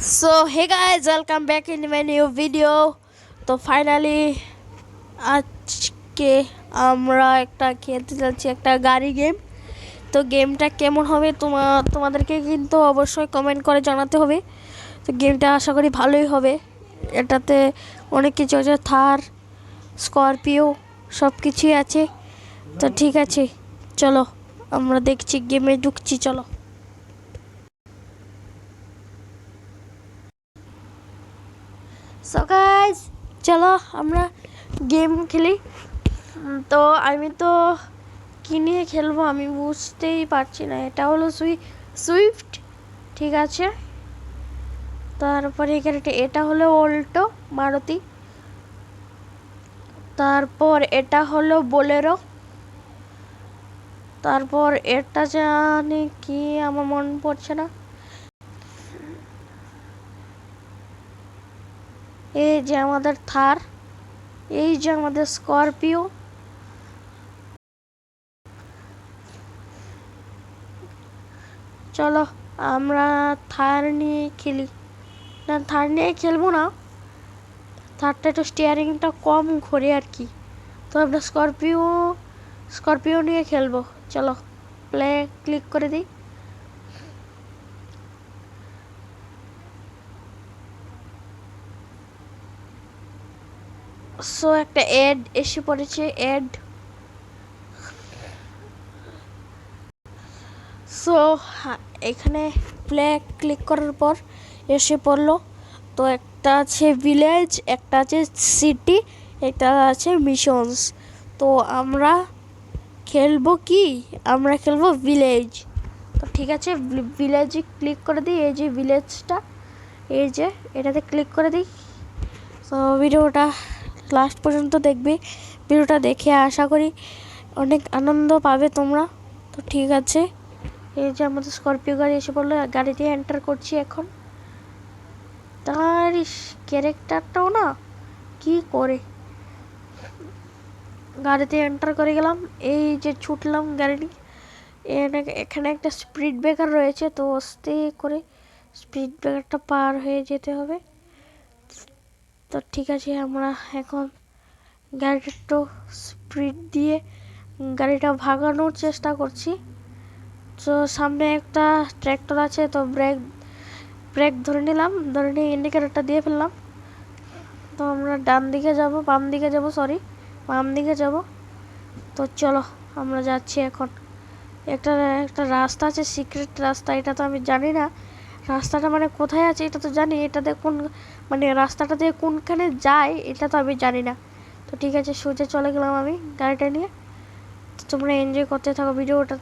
So hey guys, welcome back in my new video. তো finally আজকে আমরা একটা খেলতে যাচ্ছি একটা গাড়ি গেম। তো গেমটা কেমন হবে তোমাদেরকে কিন্তু অবশ্যই কমেন্ট করে জানাতে হবে। তো গেমটা আশা করি ভালোই হবে। এটাতে অনেক কিছু আছে, থার, স্করপিও সব কিছুই আছে। তো ঠিক আছে, চলো আমরা দেখছি, গেমে ঢুকছি, চলো। সো গাইস, চলো আমরা গেম খেলি। তো আমি তো কি নিয়ে খেলবো আমি বুঝতেই পারছি না। এটা হলো সুইফট, ঠিক আছে। তারপরে এখানে এটা হলো অল্টো মারুতি। তারপর এটা হলো বোলেরো। তারপর এটা জানি কি, আমার মন পড়ছে না। এই যে আমাদের থার, এই যে আমাদের স্করপিও। চলো আমরা থার নিয়ে খেলি। না, থার নিয়ে খেলবো না, থারটা একটু স্টিয়ারিংটা কম ঘোরে আর কি। তো আমরা স্করপিও নিয়ে খেলবো। চলো প্লে ক্লিক করে দিই। সো একটা অ্যাড এসে পড়েছে, অ্যাড। সো এখানে প্লে ক্লিক করার পর এসে পড়লো। তো একটা আছে ভিলেজ, একটা আছে সিটি, একটা আছে মিশনস। তো আমরা খেলবো কি, আমরা খেলবো ভিলেজ। তো ঠিক আছে, ভিলেজে ক্লিক করে দিই। এই যে ভিলেজটা, এই যে এটাতে ক্লিক করে দিই। তো ভিডিওটা লাস্ট পর্যন্ত দেখবে। ভিডিওটা দেখে আশা করি অনেক আনন্দ পাবে তোমরা। তো ঠিক আছে, এই যে আমাদের স্করপিও গাড়ি এসে পড়লো, গাড়িতে এন্টার করছি এখন। তার ক্যারেক্টারটাও না কি করে, গাড়িতে এন্টার করে গেলাম। এই যে ছুটলাম গাড়ি। এখানে একটা স্পিড ব্রেকার রয়েছে, তো আস্তে করে স্পিড ব্রেকারটা পার হয়ে যেতে হবে। তো ঠিক আছে, আমরা এখন গাড়িটা একটু স্পিড দিয়ে গাড়িটা ভাগানোর চেষ্টা করছি। তো সামনে একটা ট্র্যাক্টর আছে, তো ব্রেক ধরে নিলাম, ধরে নিয়ে ইন্ডিকেটরটা দিয়ে ফেললাম। তো আমরা ডান দিকে যাব, বাম দিকে যাব, সরি বাম দিকে যাব। তো চলো আমরা যাচ্ছি এখন। একটা একটা রাস্তা আছে, সিক্রেট রাস্তা। এটা তো আমি জানি না রাস্তাটা মানে কোথায় আছে। এটা তো জানি, এটাতে কোন মানে রাস্তাটা দিয়ে কোনখানে যায় এটা তো আমি জানি না। তো ঠিক আছে, সোজা চলে গেলাম আমি গাড়িটা নিয়ে। তো তোমরা এনজয় করতে থাকো ভিডিওটা।